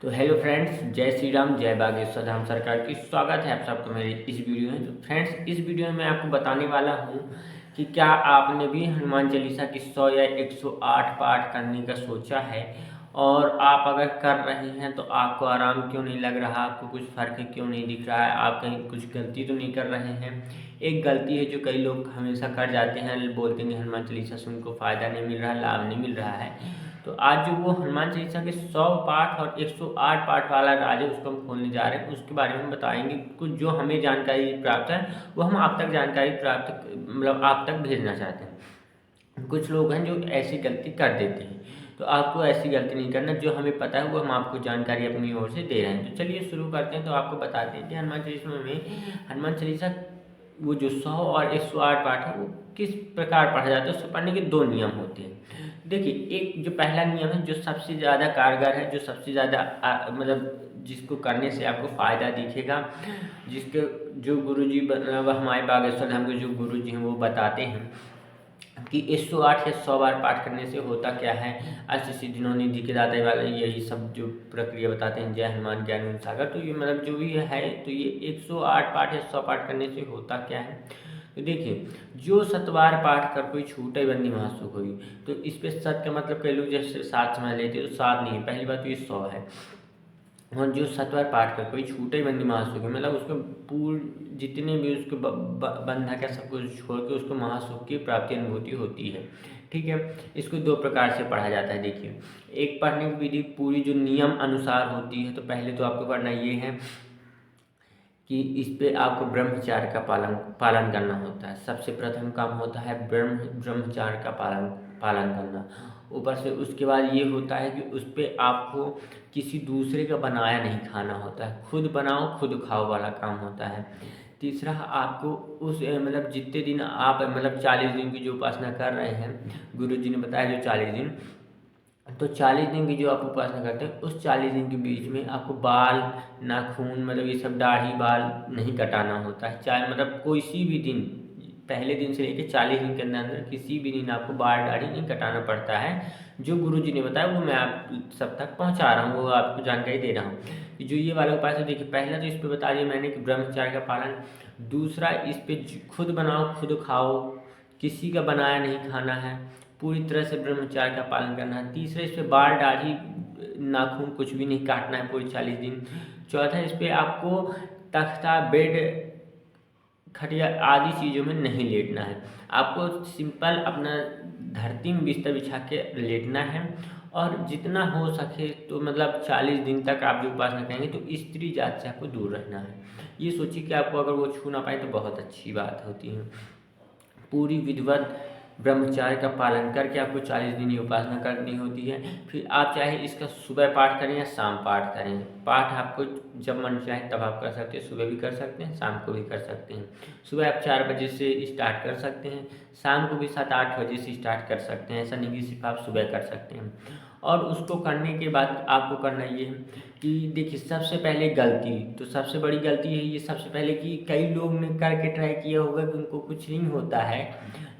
तो hello friends, जय श्री राम, जय बागेश्वर धाम सरकार की। स्वागत है आप सबको मेरी इस वीडियो में। तो फ्रेंड्स, इस वीडियो में मैं आपको बताने वाला हूँ कि क्या आपने भी हनुमान चालीसा की 100 या 108 पाठ करने का सोचा है, और आप अगर कर रहे हैं तो आपको आराम क्यों नहीं लग रहा, आपको कुछ फ़र्क क्यों नहीं दिख रहा है, आप कहीं कुछ गलती तो नहीं कर रहे हैं। एक गलती है जो कई लोग हमेशा कर जाते हैं, बोलते हैं हनुमान चालीसा से उनको फ़ायदा नहीं मिल रहा, लाभ नहीं मिल रहा है। तो आज जो वो हनुमान चालीसा के 100 पाठ और 108 पाठ वाला राज है उसको हम खोलने जा रहे हैं। उसके बारे में बताएंगे कुछ जो हमें जानकारी प्राप्त है, वो हम आप तक जानकारी प्राप्त मतलब आप तक भेजना चाहते हैं। कुछ लोग हैं जो ऐसी गलती कर देते हैं, तो आपको ऐसी गलती नहीं करना। जो हमें पता है वो हम आपको जानकारी अपनी ओर से दे रहे हैं। तो चलिए शुरू करते हैं। तो आपको बताते हैं कि हनुमान चालीसा वो जो 100 और 108 पाठ है वो किस प्रकार पढ़ा जाता है। उसको पढ़ने के दो नियम होते हैं। देखिए, एक जो पहला नियम है जो सबसे ज़्यादा कारगर है, जो सबसे ज़्यादा मतलब जिसको करने से आपको फ़ायदा दिखेगा, जिसके जो गुरुजी मतलब हमारे बागेश्वर धाम के जो गुरुजी हैं वो बताते हैं कि 108 या 100 बार पाठ करने से होता क्या है। अष्ट सिद्धि नौ निधि के दाता वाले यही सब जो प्रक्रिया बताते हैं। जय हनुमान ज्ञान सागर। तो ये मतलब जो भी है, तो ये 108 पाठ या 100 पाठ करने से होता क्या है। तो देखिए, जो सतवार पाठ कर कोई छूटे बंदी महासुख हुई। तो इस पे सत का मतलब कई लोग जैसे 7 समझ लेते हैं, तो 7 नहीं है। पहली बात तो ये 100 है। और जो सत्वर पाठ कर कोई छूटे बंदी महासुख है, मतलब उसको पूर्ण जितने भी उसके बंधा का सब कुछ छोड़ के उसको महासुख की प्राप्ति अनुभूति होती है। ठीक है, इसको दो प्रकार से पढ़ा जाता है। देखिए, एक पढ़ने की विधि पूरी जो नियम अनुसार होती है। तो पहले तो आपको पढ़ना ये है कि इस पे आपको ब्रह्मचार्य का पालन पालन करना होता है। सबसे प्रथम काम होता है ब्रह्मचार्य का पालन पालन करना। ऊपर से उसके बाद ये होता है कि उस पे आपको किसी दूसरे का बनाया नहीं खाना होता है। खुद बनाओ खुद खाओ वाला काम होता है। तीसरा, आपको उस मतलब जितने दिन आप मतलब 40 दिन की जो उपासना कर रहे हैं, गुरु जी ने बताया जो 40 दिन, तो 40 दिन की जो आप उपासना करते हैं उस 40 दिन के बीच में आपको बाल नाखून मतलब ये सब दाढ़ी बाल नहीं कटाना होता है। चाहे मतलब कोई सी भी दिन, पहले दिन से लेकर 40 दिन के अंदर अंदर किसी भी दिन आपको बाल दाढ़ी नहीं कटाना पड़ता है। जो गुरु जी ने बताया वो मैं आप सब तक पहुंचा रहा हूँ, वो आपको जानकारी दे रहा हूँ कि जो ये वाला उपाय है। देखिए, पहला तो इस पे बता दिया मैंने कि ब्रह्मचार्य का पालन। दूसरा, इस पे खुद बनाओ खुद खाओ, किसी का बनाया नहीं खाना है, पूरी तरह से ब्रह्मचार्य का पालन करना है। तीसरा, इस पे बाल दाढ़ी नाखून कुछ भी नहीं काटना है पूरे 40 दिन। चौथा, इस पे आपको तख्ता बेड खटिया आदि चीज़ों में नहीं लेटना है। आपको सिंपल अपना धरती में बिस्तर बिछा के लेटना है। और जितना हो सके तो मतलब 40 दिन तक आप जो उपासना करेंगे तो स्त्री जात से आपको दूर रहना है। ये सोचिए कि आपको अगर वो छू ना पाए तो बहुत अच्छी बात होती है। पूरी विधिवत ब्रह्मचार्य का पालन करके आपको 40 दिन ये उपासना करनी होती है। फिर आप चाहे इसका सुबह पाठ करें या शाम पाठ करें। पाठ आपको जब मन चाहे तब आप कर सकते हैं। सुबह भी कर सकते हैं, शाम को भी कर सकते हैं। सुबह आप 4 बजे से स्टार्ट कर सकते हैं, शाम को भी 7-8 बजे से स्टार्ट कर सकते हैं। ऐसा नहीं कि सिर्फ आप सुबह कर सकते हैं। और उसको करने के बाद आपको करना ये है कि देखिए, सबसे पहले गलती तो सबसे बड़ी गलती है ये सबसे पहले कि कई लोग ने करके ट्राई किया होगा कि उनको कुछ नहीं होता है।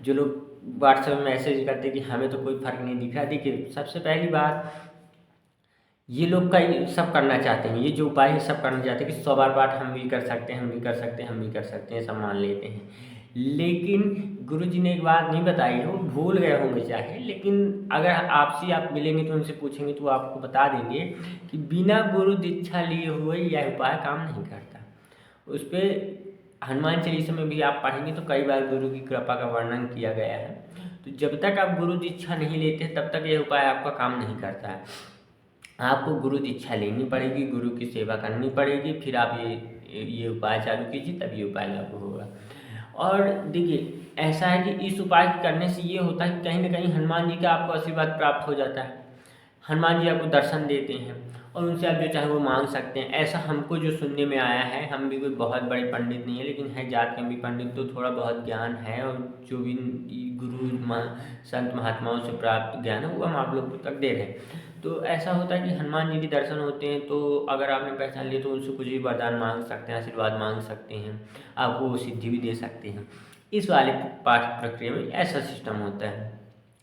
जो लोग व्हाट्सएप में मैसेज करते हैं कि हमें तो कोई फ़र्क नहीं दिख रहा। देखिए, सबसे पहली बात, ये लोग कई सब करना चाहते हैं, ये जो उपाय है सब करना चाहते हैं कि 100 बार पाठ हम भी कर सकते हैं, हम भी कर सकते हैं, हम भी कर सकते हैं, सब मान लेते हैं। लेकिन गुरुजी ने एक बात नहीं बताई है, वो भूल गए होंगे चाहे, लेकिन अगर आपसे आप मिलेंगे तो उनसे पूछेंगे तो वो आपको बता देंगे कि बिना गुरु दीक्षा लिए हुए यह उपाय काम नहीं करता। उस पे हनुमान चालीसा में भी आप पढ़ेंगे तो कई बार गुरु की कृपा का वर्णन किया गया है। तो जब तक आप गुरु दीक्षा नहीं लेते तब तक यह उपाय आपका काम नहीं करता है। आपको गुरु दीक्षा लेनी पड़ेगी, गुरु की सेवा करनी पड़ेगी, फिर आप ये उपाय चालू कीजिए, तब ये उपाय लागू होगा। और देखिए, ऐसा है कि इस उपाय करने से ये होता है कि कहीं ना कहीं हनुमान जी का आपको आशीर्वाद प्राप्त हो जाता है। हनुमान जी आपको दर्शन देते हैं और उनसे आप जो चाहे वो मांग सकते हैं। ऐसा हमको जो सुनने में आया है, हम भी कोई बहुत बड़े पंडित नहीं है, लेकिन है जात के भी पंडित, तो थोड़ा बहुत ज्ञान है। और जो भी गुरु संत महात्माओं से प्राप्त ज्ञान है वो हम आप लोगों तक दे रहे हैं। तो ऐसा होता है कि हनुमान जी के दर्शन होते हैं, तो अगर आपने पहचान लिया तो उनसे कुछ भी वरदान मांग सकते हैं, आशीर्वाद मांग सकते हैं, आपको वो सिद्धि भी दे सकते हैं। इस वाले पाठ प्रक्रिया में ऐसा सिस्टम होता है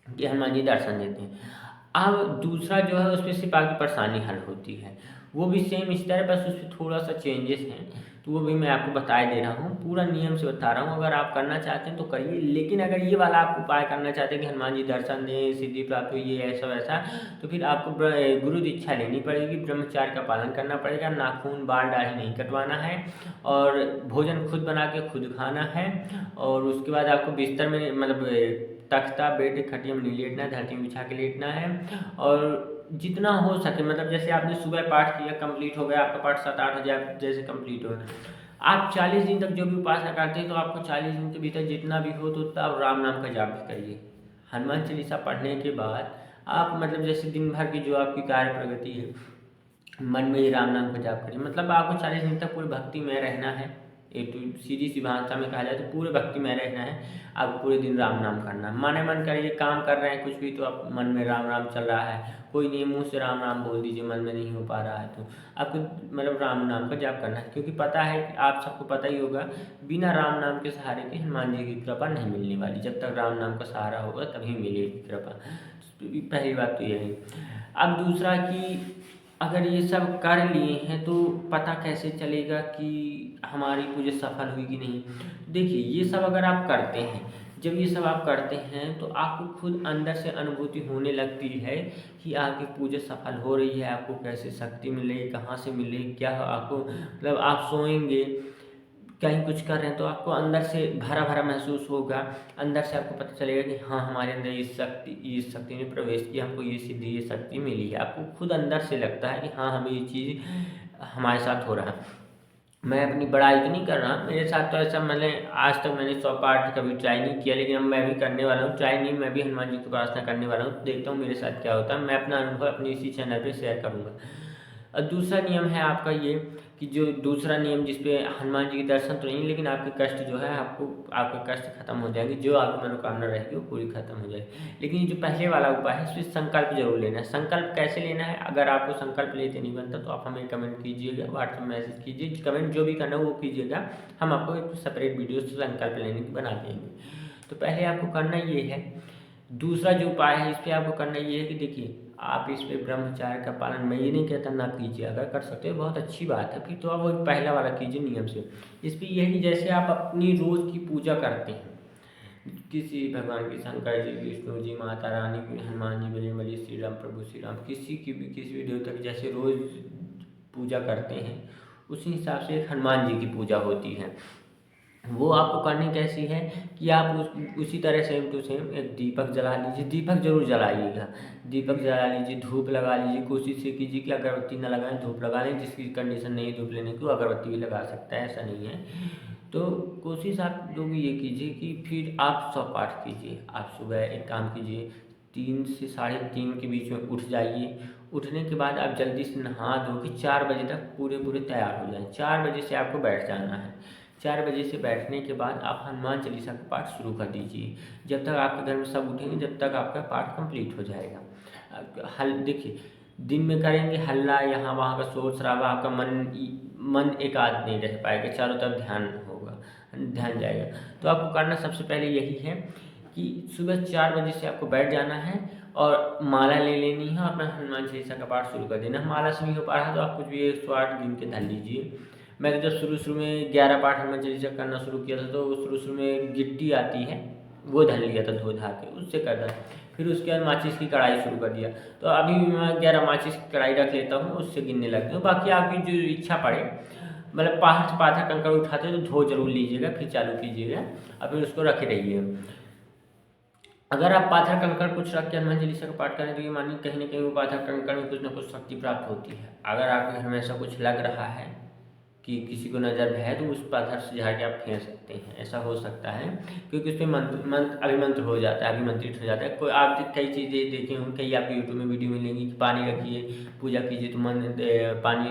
कि हनुमान जी दर्शन देते हैं। अब दूसरा जो है उसमें सिर्फ आपकी परेशानी हल होती है, वो भी सेम इस तरह, बस उसमें थोड़ा सा चेंजेस हैं, तो वो भी मैं आपको बता दे रहा हूँ, पूरा नियम से बता रहा हूँ। अगर आप करना चाहते हैं तो करिए, लेकिन अगर ये वाला आप उपाय करना चाहते हैं कि हनुमान जी दर्शन दें, सिद्धि प्राप्त हुई, ये ऐसा वैसा, तो फिर आपको गुरु दीक्षा लेनी पड़ेगी, ब्रह्मचार्य का पालन करना पड़ेगा, नाखून बाल दाढ़ी नहीं कटवाना है, और भोजन खुद बना के खुद खाना है, और उसके बाद आपको बिस्तर में मतलब तख्ता बेड खटिया में नहीं लेटना है, धरती में बिछा के लेटना है, और जितना हो सके मतलब जैसे आपने सुबह पाठ किया, कंप्लीट हो गया आपका पाठ 7-8 हज़ार जैसे कंप्लीट हो गया, आप 40 दिन तक जो भी उपासना करते हैं तो आपको 40 दिन के भीतर जितना भी हो तो उतना आप राम नाम का जाप भी करिए। हनुमान चालीसा पढ़ने के बाद आप मतलब जैसे दिन भर की जो आपकी कार्य प्रगति है, मन में ही राम नाम का जाप करिए, मतलब आपको 40 दिन तक पूरी भक्ति में रहना है। एक तो सीधी सी भाषा में कहा जाए तो पूरे भक्ति में रहना है, आपको पूरे दिन राम नाम करना है। माने मन करिए, काम कर रहे हैं कुछ भी तो आप मन में राम राम चल रहा है, कोई नहीं मुँह से राम राम बोल दीजिए, मन में नहीं हो पा रहा है तो आपको मतलब राम नाम का जाप करना है, क्योंकि पता है कि आप सबको पता ही होगा, बिना राम नाम के सहारे के हनुमान जी की कृपा नहीं मिलने वाली, जब तक राम नाम का सहारा होगा तभी मिलेगी कृपा। पहली बात तो यही। अब दूसरा कि अगर ये सब कर लिए हैं तो पता कैसे चलेगा कि हमारी पूजा सफल हुई कि नहीं। देखिए ये सब अगर आप करते हैं, जब ये सब आप करते हैं तो आपको खुद अंदर से अनुभूति होने लगती है कि आपकी पूजा सफल हो रही है, आपको कैसे शक्ति मिलेगी, कहाँ से मिलेगी, क्या आपको मतलब आप सोएंगे कहीं कुछ कर रहे हैं तो आपको अंदर से भरा भरा महसूस होगा, अंदर से आपको पता चलेगा कि हाँ हमारे अंदर इस शक्ति ने प्रवेश किया, हमको ये सिद्धि ये शक्ति मिली है, आपको खुद अंदर से लगता है कि हाँ हमें ये चीज़ हमारे साथ हो रहा है। मैं अपनी बड़ाई तो नहीं कर रहा, मेरे साथ तो ऐसा मैंने आज तक मैंने 100 पाठ कभी ट्राई नहीं किया, लेकिन अब मैं भी करने वाला हूँ, ट्राई नहीं मैं भी हनुमान जी की उपासना करने वाला हूँ, देखता हूँ मेरे साथ क्या होता है, मैं अपना अनुभव अपने इसी चैनल पर शेयर करूँगा। और दूसरा नियम है आपका ये कि जो दूसरा नियम जिसपे हनुमान जी के दर्शन तो नहीं लेकिन आपके कष्ट जो है आपको आपके कष्ट खत्म हो जाएंगे, जो आपकी मनोकामना रहेगी वो पूरी खत्म हो जाएगी। लेकिन ये जो पहले वाला उपाय है इसमें संकल्प जरूर लेना है। संकल्प कैसे लेना है, अगर आपको संकल्प लेते नहीं बनता तो आप हमें कमेंट कीजिएगा, व्हाट्सएप मैसेज कीजिए, कमेंट जो भी करना है वो कीजिएगा, हम आपको एक सेपरेट वीडियो संकल्प लेने की बना देंगे। तो पहले आपको करना ये है। दूसरा जो उपाय है इस पर आपको करना ये है कि देखिए आप इस पे ब्रह्मचार्य का पालन, मैं ये नहीं कहता ना कीजिए, अगर कर सकते हो बहुत अच्छी बात है, फिर तो आप वो पहला वाला कीजिए नियम से। इस पर यह है कि जैसे आप अपनी रोज़ की पूजा करते हैं, किसी भगवान की, शंकर जी, विष्णु जी, माता रानी, हनुमान जी, बजरंगबली, श्री राम, प्रभु श्री राम, किसी की भी किसी भी देवता की जैसे रोज़ पूजा करते हैं उसी हिसाब से एक हनुमान जी की पूजा होती है। वो आपको करनी कैसी है कि आप उसी तरह सेम टू सेम एक दीपक जला लीजिए, दीपक जरूर जलाइएगा, दीपक जला लीजिए, धूप लगा लीजिए, कोशिश ये कीजिए कि अगरबत्ती ना लगाएं, धूप लगा लें, जिसकी कंडीशन नहीं है धूप लेने की वो अगरबत्ती भी लगा सकता है, ऐसा नहीं है। तो कोशिश आप लोग ये कीजिए कि फिर आप 100 पाठ कीजिए। आप सुबह एक काम कीजिए, 3 से 3:30 के बीच में उठ जाइए, उठने के बाद आप जल्दी से नहा धो के 4 बजे तक पूरे तैयार हो जाएं। 4 बजे से आपको बैठ जाना है। 4 बजे से बैठने के बाद आप हनुमान चालीसा का पाठ शुरू कर दीजिए, जब तक आपके घर में सब उठेंगे जब तक आपका पाठ कंप्लीट हो जाएगा। देखिए दिन में करेंगे हल्ला, यहाँ वहाँ का शोर शराबा, आपका मन एकाग्र नहीं रह पाएगा, चारों तरफ ध्यान जाएगा। तो आपको करना सबसे पहले यही है कि सुबह 4 बजे से आपको बैठ जाना है और माला ले लेनी है और अपना हनुमान चालीसा का पाठ शुरू कर देना। माला से नहीं हो पा रहा तो आप कुछ भी 108 गिन के धर लीजिए। मैं तो जब शुरू में 11 पाठ हनुमान चालीसा करना शुरू किया था तो शुरू में गिट्टी आती है वो धर लिया था, धो धा के उससे करता था। फिर उसके बाद माचिस की कढ़ाई शुरू कर दिया, तो अभी मैं 11 माचिस की कढ़ाई रख लेता हूँ, उससे गिनने लगता हूँ। बाकी आपकी जो इच्छा पड़े, मतलब पहाड़ से पाथर कंकड़ उठाते तो धो जरूर लीजिएगा, फिर चालू कीजिएगा और फिर उसको रखे रहिए। अगर आप पाथर कंकड़ कुछ रख के हनुमान चालीसा का पाठ करें तो ये मानिए कहीं ना कहीं वो पाथर कंकड़ में कुछ ना कुछ शक्ति प्राप्त होती है। अगर आपके घर में ऐसा कुछ लग रहा है कि किसी को नज़र है तो उस पाथर से झाड़ के आप फेंक सकते हैं, ऐसा हो सकता है, क्योंकि उस पर मंत्र अभिमंत्र हो जाता है, अभिमंत्रित हो जाता है। कोई आप कई चीज़ें देखे होंगे, कई आप यूट्यूब में वीडियो मिलेंगी कि पानी रखिए पूजा कीजिए तो पानी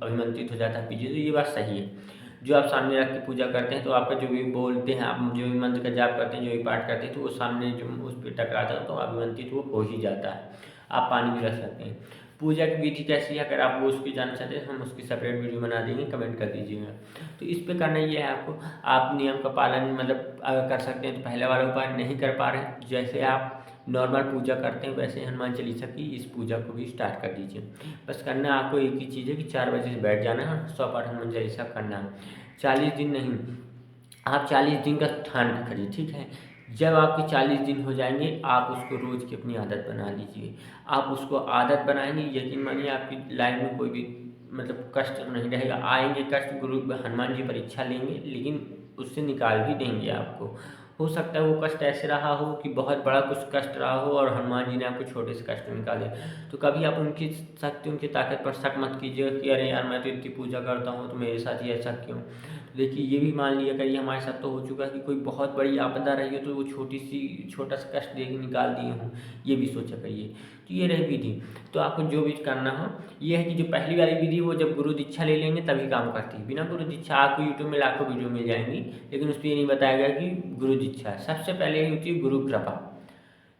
अभिमंत्रित हो जाता है पीजिए, तो ये बात सही है। जो आप सामने रख के पूजा करते हैं तो आपका जो भी बोलते हैं, आप जो भी मंत्र का जाप करते हैं, जो भी पाठ करते हैं, तो वो सामने जो उस पर टकराता है तो अभिमंत्रित वो हो ही जाता है। आप पानी भी रख सकते हैं। पूजा की विधि कैसी है, अगर आप वो उसकी जानना चाहते हैं हम उसकी सेपरेट वीडियो बना देंगे, कमेंट कर दीजिएगा। तो इस पे करना ये है आपको, आप नियम का पालन मतलब अगर कर सकते हैं तो पहले वाला उपाय, नहीं कर पा रहे हैं जैसे आप नॉर्मल पूजा करते हैं वैसे हनुमान चालीसा की इस पूजा को भी स्टार्ट कर दीजिए। बस करना आपको एक ही चीज़ है कि 4 बजे से बैठ जाना है, 100 पाठ हनुमान चालीसा करना है। 40 दिन नहीं, आप 40 दिन का ठान के करिए, ठीक है। जब आपके 40 दिन हो जाएंगे आप उसको रोज़ की अपनी आदत बना लीजिए। आप उसको आदत बनाएंगे, यकीन मानिए आपकी लाइफ में कोई भी मतलब कष्ट नहीं रहेगा। आएंगे कष्ट, गुरु हनुमान जी परीक्षा लेंगे लेकिन उससे निकाल भी देंगे आपको। हो सकता है वो कष्ट ऐसे रहा हो कि बहुत बड़ा कुछ कष्ट रहा हो और हनुमान जी ने आपको छोटे से कष्ट में निकाले। तो कभी आप उनकी शक्ति, उनकी ताकत पर शक मत कीजिएगा कि अरे यार मैं तो इतनी पूजा करता हूँ तो मेरे साथ ही ऐसा क्यों। देखिए ये भी मान लिया करिए हमारे साथ तो हो चुका है कि कोई बहुत बड़ी आपदा रही हो तो वो छोटा सा कष्ट दे के निकाल दिए हों, ये भी सोचा करिए। तो ये रही विधि। तो आपको जो भी करना हो ये है कि जो पहली वाली विधि वो जब गुरु दीक्षा ले लेंगे तभी काम करती है। बिना गुरु दीक्षा आपको यूट्यूब में लाखों वीडियो मिल जाएंगी लेकिन उस पर ये नहीं बताया गया कि गुरु दीक्षा है। सबसे पहले ही होती है गुरु कृपा।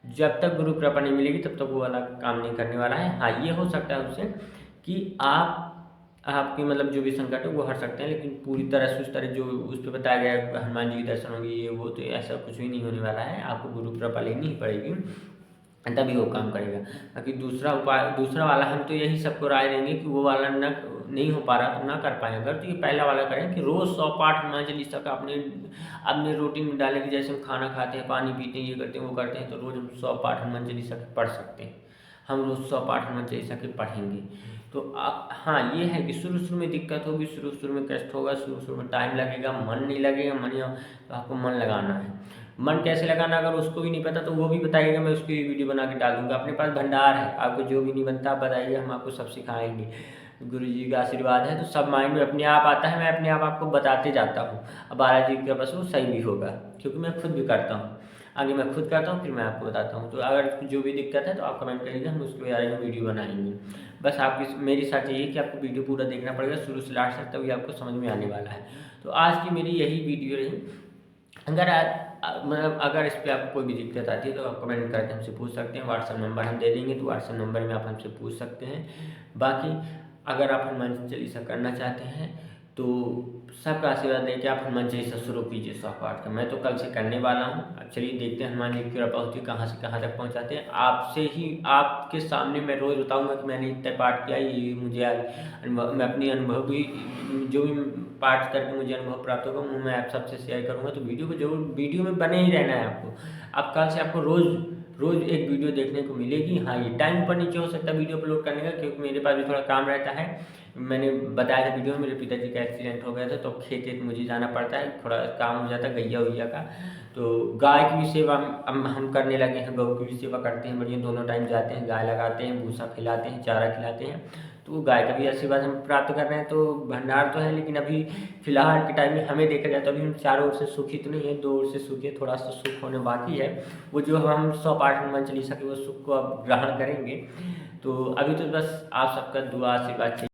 जब तक गुरु कृपा नहीं मिलेगी तब तक वो वाला काम नहीं करने वाला है। हाँ ये हो सकता है उससे कि आपकी मतलब जो भी संकट है वो हट सकते हैं, लेकिन पूरी तरह से उस तरह जो उस पर बताया गया है हनुमान जी के दर्शन होंगे ये वो, तो ऐसा कुछ भी नहीं होने वाला है। आपको गुरु कृपा लेनी ही पड़ेगी तभी वो काम करेगा। बाकी दूसरा उपाय, दूसरा वाला हम तो यही सबको राय देंगे कि वो वाला न नहीं हो पा रहा तो ना कर पाए अगर, तो ये पहला वाला करें कि रोज़ 100 पाठ हनुमान चालीसा का अपने रूटीन में डालें कि जैसे हम खाना खाते हैं, पानी पीते हैं, ये करते हैं वो करते हैं, तो रोज़ हम 100 पाठ हनुमान चालीसा के पढ़ सकते हैं। हम रोज़ 100 पाठ हनुमान चालीसा के पढ़ेंगे। तो हाँ ये है कि शुरू में दिक्कत होगी, शुरू में कष्ट होगा, शुरू में टाइम लगेगा, मन नहीं लगेगा, तो आपको मन लगाना है। मन कैसे लगाना अगर उसको भी नहीं पता तो वो भी बताइएगा, मैं उसकी वीडियो बना के डाल दूँगा। अपने पास भंडार है, आपको जो भी नहीं बनता आप बताइए, हम आपको सब सिखाएंगे। गुरु जी का आशीर्वाद है तो सब माइंड में अपने आप आता है, मैं अपने आप आपको बताते जाता हूँ। अब बालाजी की कृपा से वो सही भी होगा क्योंकि मैं खुद भी करता हूँ। आगे मैं खुद करता हूँ फिर मैं आपको बताता हूँ। तो अगर जो भी दिक्कत है तो आप कमेंट करिएगा, हम उसके बारे में वीडियो बनाएंगे। बस आपकी मेरी साथ यही कि आपको वीडियो पूरा देखना पड़ेगा शुरू से लास्ट तक, तभी आपको समझ में आने वाला है। तो आज की मेरी यही वीडियो रही। अगर मतलब अगर इस पर आपको कोई भी दिक्कत आती है तो आप कमेंट करके हमसे पूछ सकते हैं। व्हाट्सअप नंबर हम दे देंगे तो व्हाट्सअप नंबर में आप हमसे पूछ सकते हैं। बाकी अगर आप हनुमान चालीसा करना चाहते हैं तो सबका आशीर्वाद लेके आप हनुमान चालीसा शुरू कीजिए 100 पाठ का। मैं तो कल से करने वाला हूँ। अब चलिए देखते हैं हनुमान जी की कृपा होती है कहाँ से कहाँ तक पहुँचाते हैं। आपसे ही आपके सामने मैं रोज़ बताऊँगा कि मैंने इतने पाठ किया, ये मुझे आज अनुभव, मैं अपनी अनुभव भी जो भी पाठ करके मुझे अनुभव प्राप्त होगा वो मैं आप सबसे शेयर करूँगा। तो वीडियो को जरूर, वीडियो में बने ही रहना है आपको। अब कल से आपको रोज़ एक वीडियो देखने को मिलेगी। हाँ ये टाइम ऊपर नीचे हो सकता है वीडियो अपलोड करने का क्योंकि मेरे पास भी थोड़ा काम रहता है। मैंने बताया था वीडियो में मेरे पिताजी का एक्सीडेंट हो गया था तो खेत मुझे जाना पड़ता है, थोड़ा काम हो जाता है गैया उैया का। तो गाय की भी सेवा हम करने लगे हैं, गौ की भी सेवा करते हैं बढ़िया। दोनों टाइम जाते हैं, गाय लगाते हैं, भूसा खिलाते हैं, चारा खिलाते हैं। तो वो गाय का भी आशीर्वाद हम प्राप्त कर रहे हैं। तो भंडार तो है लेकिन अभी फिलहाल के टाइम में हमें देखा जाए तो अभी हम चारों ओर से सुखी तो नहीं है, 2 ओर से सुखी है, थोड़ा सा सुख होने बाकी है। वो जो हम 100 पाठ हनुमान चालीसा के वो सुख को अब ग्रहण करेंगे। तो अभी तो बस आप सबका दुआ आशीर्वाद चाहिए।